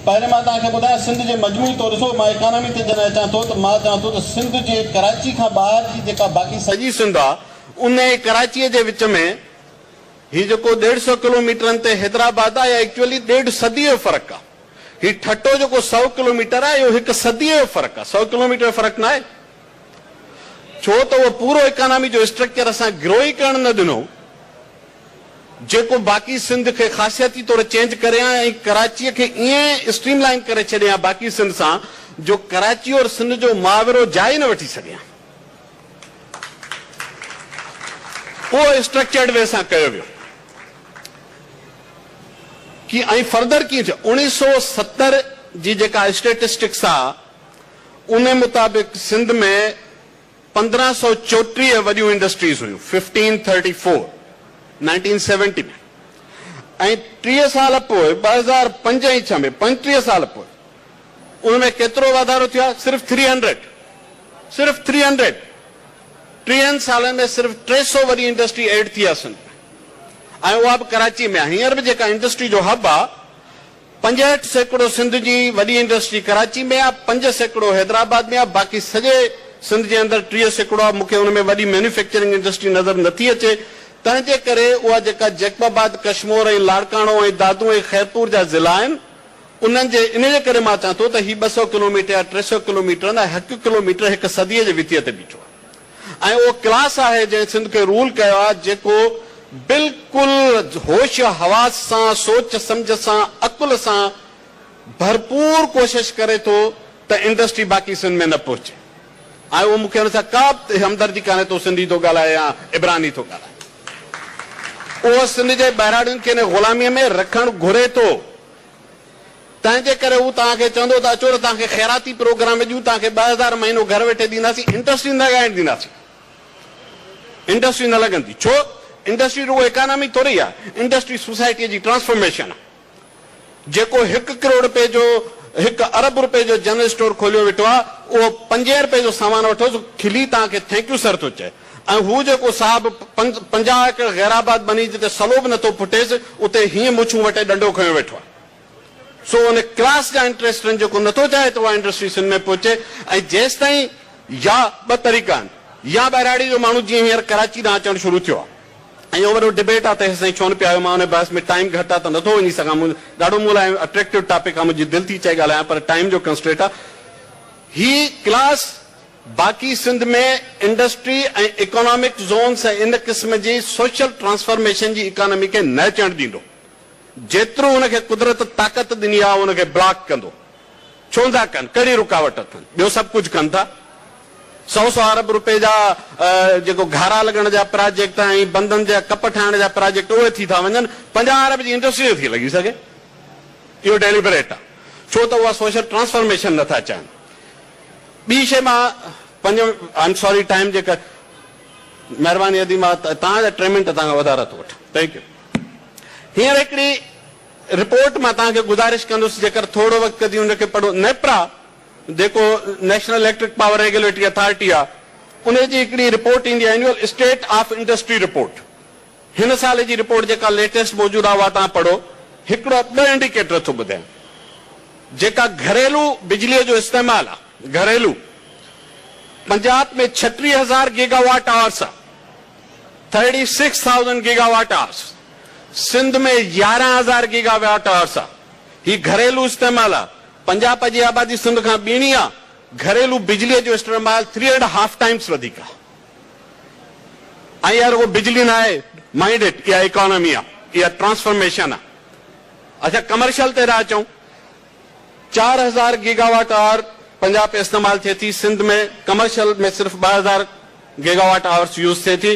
पहले मां तव्हांखे ॿुधायां सिंध जे मजमूई तौर ॾिसो मां इकोनॉमी ते जॾहिं अचां थो त मां चवां थो त सिंध जे कराची खां ॿाहिरि जी जेका बाक़ी सॼी सिंध आहे उन कराचीअ जे विच में हीउ जेको 150 किलोमीटरनि ते हैदराबाद आहे एक्चुअली 1.5 सदी जो फ़र्क़ु आहे। हीउ ठटो जेको 100 किलोमीटर आहे इहो 1 सदीअ जो फ़र्क़ु आहे, 100 किलोमीटर जो फ़र्क़ु न आहे। छो त उहो पूरो इकोनॉमी जो स्ट्रक्चर असां ग्रो ई करणु न ॾिनो, जेको बाक़ी सिंध खे ख़ासियती तौर चेंज करे ऐं कराचीअ खे ईअं स्ट्रीमलाइन करे छॾियां बाक़ी सिंध सां जो कराची और सिंध जो मुहाविरो जाइ न वठी सघियां। उहो स्ट्रक्चर्ड वे सां कयो वियो कि ऐं फर्दर कीअं थियो 1970 जी जेका स्टेटिस्टिक्स आहे उन मुताबिक़ सिंध में 1534 वॾियूं इंडस्ट्रीज़ हुयूं 1534 1970 में ऐं 30 साल पोइ 2005 ऐं 6 में 35 साल पोइ उनमें केतिरो वाधारो थियो आहे? सिर्फ़ 300 30 सालनि में सिर्फ़ 300 वरी इंडस्ट्री एड थी आहे सिंध में ऐं उहा बि कराची में आहे। हींअर बि जेका इंडस्ट्री जो हब आहे 65% सिंध जी वॾी इंडस्ट्री कराची में आहे, 5% हैदराबाद में आहे, बाक़ी सॼे सिंध जे अंदरि 30% आहे। मूंखे उन में वॾी मैन्युफैक्चरिंग इंडस्ट्री नज़र नथी अचे, तंहिंजे करे उहा जेका जैकबाबाद कश्मीर ऐं लाड़काणो ऐं दादू ऐं खैरपुर जा ज़िला आहिनि उन्हनि जे इन जे करे मां चवां थो त हीउ 200 किलोमीटर या 300 किलोमीटर न 1 किलोमीटर 1 सदीअ जे वितीअ ते बीठो आहे ऐं उहो क्लास आहे जंहिं सिंध खे रूल कयो आहे जेको बिल्कुलु होश हवास सां सोच सम्झ सां अकुल सां भरपूर कोशिश करे थो त इंडस्ट्री बाक़ी सिंध में न पहुचे ऐं उहो मूंखे हुन सां का हमदर्दी कान्हे तो सिंधी थो ॻाल्हाए या इब्रानी थो ॻाल्हाए। उहो सिंध जे ॿहिराड़ियुनि खे ग़ुलामीअ में रखणु घुरे थो, तंहिंजे करे हू तव्हांखे चवंदो त अचो त तव्हांखे ख़ैराती प्रोग्राम ॾियूं, तव्हांखे 2000 महीनो घर वेठे ॾींदासीं, इंडस्ट्री न लॻाइण ॾींदासीं, इंडस्ट्री न लॻंदी। छो? इंडस्ट्री रुगो इकोनॉमी थोरी आहे, इंडस्ट्री सोसाइटीअ जी ट्रांसफॉर्मेशन आहे। जेको 1 करोड़ रुपए जो 1 अरब रुपए जो जनरल स्टोर खोलियो वेठो आहे उहो 5 रुपए जो सामान वठो खिली तव्हांखे थैंक यू सर थो चए ऐं हू जेको साहिबु 50 एकड़ गैराबाद बनी जिते सलोब नथो फुटेसि उते हीअं मुछूं वटे डंडो खयो वेठो आहे। सो उन क्लास जा इंट्रस्ट आहिनि जेको नथो चाहे त उहा इंडस्ट्री सिंध में पहुचे ऐं जेसि ताईं या 2 तरीक़ा आहिनि या ॿहिराड़ी जो माण्हू जीअं हींअर कराची ॾांहुं अचणु शुरू थियो आहे ऐं इहो वॾो डिबेट आहे त हेसिताईं छो न पिया आयो, मां हुन बहस में टाइम घटि आहे त नथो वञी सघां, ॾाढो मूं लाइ अट्रैक्टिव टॉपिक आहे, मुंहिंजी दिलि थी चए ॻाल्हायां पर टाइम जो कंस्ट्रेट आहे। ही क्लास बाक़ी सिंध में इंडस्ट्री ऐं इकोनॉमिक ज़ोन्स ऐं इन क़िस्म जी सोशल ट्रांसफॉर्मेशन जी इकोनॉमी खे न अचणु ॾींदो, जेतिरो हुनखे कुदरत ताक़त ॾिनी आहे हुनखे ब्लॉक कंदो। छो था कनि? कहिड़ी रुकावट अथनि? ॿियो सभु कुझु कनि था। 100 अरब रुपए जा जेको घारा लॻण जा प्रोजेक्ट ऐं बंदनि जा कप ठाहिण जा प्रोजेक्ट उहे थी था वञनि, 50 अरब जी इंडस्ट्री थी लॻी सघे। इहो डेलिबरेट आहे, छो त उहा सोशल ट्रांसफॉर्मेशन नथा चाहिनि। ॿी शइ मां आई एम सॉरी टाइम जे करे महिरबानी अदी मां तव्हांजा 3 मिंट तव्हांखां वधारे थो वठां, थैंक यू। हींअर हिकिड़ी रिपोर्ट मां तव्हांखे गुज़ारिश कंदुसि जेकर थोरो वक़्तु कढी हुनखे पढ़ो। नेप्रा जेको national electric power regulatory authority आहे उन जी हिकिड़ी रिपोर्ट ईंदी आहे annual state of industry report. हिन साल जी रिपोर्ट जेका लेटेस्ट मौजूदु आहे उहा तव्हां पढ़ो। हिकिड़ो 2 इंडिकेटर थो ॿुधायां जेका घरेलू बिजलीअ जो इस्तेमालु आहे। घरेलू पंजाब में 36,000 गीगावाट आवर्स आहे, 36,000 गीगावाट आवर्स। सिंध में 11,000 गीगावाट आवर्स आहे। ही घरेलू इस्तेमालु आहे। पंजाब जी आबादी सिंध खां ॿीणी आहे, घरेलू बिजलीअ जो इस्तेमालु 3.5 टाइम्स वधीक आहे। ऐं यार उहो बिजली न आहे, माइंड इट, इहा इकोनॉमी आहे, इहा ट्रांसफॉर्मेशन आहे। अच्छा कमर्शियल ते था अचूं, 4,000 गीगावाट आवर पंजाब इस्तेमालु थिए थी, सिंध में कमर्शियल में सिर्फ़ 2,000 गीगावाट आवर्स यूज़ थिए थी,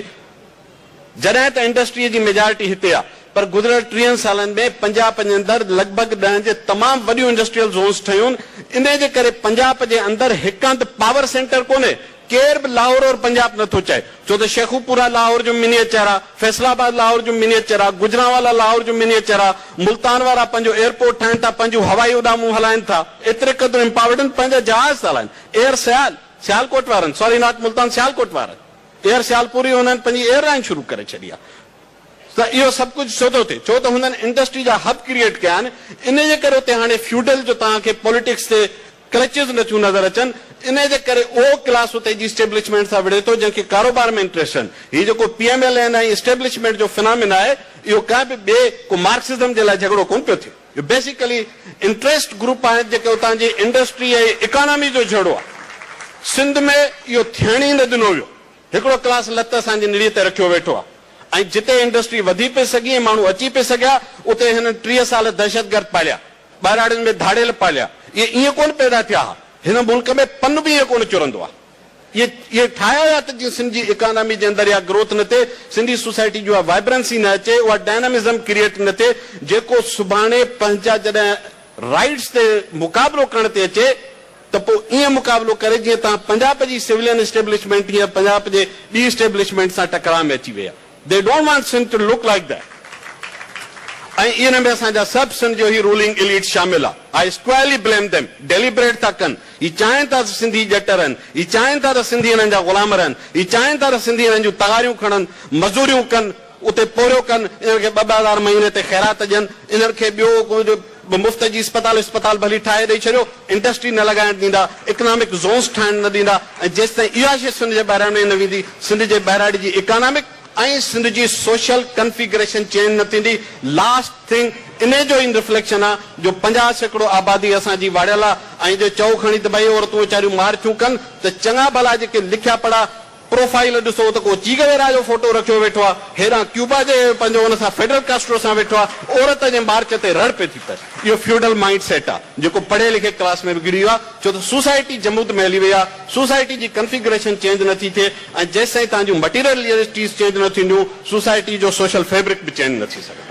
जॾहिं त इंडस्ट्रीअ जी मेजॉरिटी हिते आहे। पर गुज़िरियल 30 सालनि में पंजाब जे अंदरि लॻभॻि 10 जे तमामु वॾियूं इंडस्ट्रियल ज़ोन्स ठहियूं। इन जे करे पंजाब जे अंदरि हिकु हंधि पावर सेंटर कोन्हे, केर बि लाहौर और पंजाब नथो चाहे, छो त शेखुपुरा लाहौर जो मिनिएचर आहे, फैसलाबाद लाहौर जो मिनिएचर आहे, गुजरांवाला लाहौर जो मिनिएचर आहे, मुल्तान वारा पंहिंजो एयरपोर्ट ठाहिनि था, पंहिंजूं हवाई उॾामूं हलाइनि था, एतिरे क़दुरु इम्पावर्ड आहिनि, पंहिंजा जहाज़ था हलाइनि। एयर सियालकोट वारनि, सॉरी नॉट मुल्तान, सियालकोट वारनि, एयर सियालपुरी हुननि पंहिंजी एयरलाइन शुरू करे छॾी आहे। तो यो सब कुछ छो थो थिए, छो तो हुननि इंडस्ट्री जा हब क्रिएट कया आहिनि। इन जे करे उते हाणे फ्यूडल जो तव्हांखे पॉलिटिक्स ते क्लचेस नथियूं नज़र अचनि। इन जे करे ओ क्लास उते जी स्टेब्लिशमेंट सां विढ़े थो जंहिंखे कारोबार में इंट्रेस्ट आहिनि। हीउ जेको PMLN ऐं स्टेब्लिशमेंट जो फिनोमिना आहे, इहो कंहिं बि ॿिए को मार्क्सिज्म जे लाइ झगड़ो कोन पियो थिए। इहो बेसिकली इंट्रेस्ट ग्रुप आहिनि जेके उतां जी इंडस्ट्री ऐं इकोनॉमी जो झगड़ो आहे। सिंध में इहो थियण ई न ॾिनो वियो। हिकिड़ो क्लास लत असांजी निड़ीअ ते रखियो वेठो आहे ऐं जिते इंडस्ट्री वधी पई सघी ऐं माण्हू अची पई सघिया, उते हिन 30 साल दहशतगर्द पालिया, ॿाहिराड़ियुनि में धाड़ेल पालिया। इहे ईअं कोन पैदा थिया हुआ। हिन मुल्क में पन बि ईअं कोन चुरंदो आहे। ये ठाहिया हुआ त जीअं सिंध जी इकोनॉमी जे अंदरि या ग्रोथ न थिए, सिंधी सोसाइटी जो वाइब्रेंसी न अचे, उहा डायनामिज़म क्रिएट न थिए, जेको सुभाणे पंहिंजा जॾहिं राइट्स ते मुक़ाबिलो करण ते अचे त पोइ ईअं मुक़ाबिलो करे जीअं तव्हां पंजाब जी सिविलियन एस्टेब्लिशमेंट हीअं पंजाब जे ॿी एस्टेब्लिशमेंट सां टकराव में अची विया। They don't want Sindh to look like that. ऐं इन में असांजा सभु सिंध जो ही रूलिंग एलीट शामिल आहे। आई स्क्वायरली ब्लेम देम। डेलिब्रेट था कनि। ही चाहिनि था त सिंधी जट रहनि, ही चाहिनि था त सिंधी हिननि जा ग़ुलाम रहनि, ही चाहिनि था त सिंधी हिननि जूं तगारियूं खणनि, मज़ूरियूं कनि, उते पोरियो कनि, इन्हनि खे 2,000 महीने ते ख़ैरात ॾियनि, इन्हनि खे ॿियो कुझु मुफ़्त जी अस्पताल भली ठाहे ॾेई छॾियो, इंडस्ट्री न लॻाइण ॾींदा, इकोनॉमिक ज़ोन्स ठाहिण न ॾींदा। ऐं जेसि ताईं इहा शइ सिंध जे ॿाहिरां न वेंदी, सिंध जे ॿाहिराड़ी जी इकोनॉमिक ऐं सिंध जी सोशल कन्फिगरेशन चेंज न थींदी। लास्ट थिंग इन जो इन रिफ्लेक्शन आहे जो 50% आबादी असांजी वाड़ियल आहे ऐं जो चओ खणी त भई औरतूं वीचारियूं मार्चूं कनि त चङा भला जेके लिखिया पढ़ा प्रोफाइल ॾिसो त को चीगवेरा जो फोटो रखियो वेठो आहे, हेॾां क्यूबा जे पंहिंजो हुन सां फेडरल कास्ट्रो सां वेठो आहे, औरत जे मार्च ते रड़ पे थी पए। इहो फ्यूडल माइंड सेट आहे जेको पढ़े लिखे क्लास में बिगड़ी वियो आहे, छो त सोसाइटी जमूद में हली वई आहे, सोसाइटी जी कन्फिगरेशन चेंज नथी थिए ऐं जेसि ताईं तव्हांजूं मटीरियल रियलिटीज़ चेंज न थींदियूं, सोसाइटी जो सोशल फैब्रिक बि चेंज न थी सघे।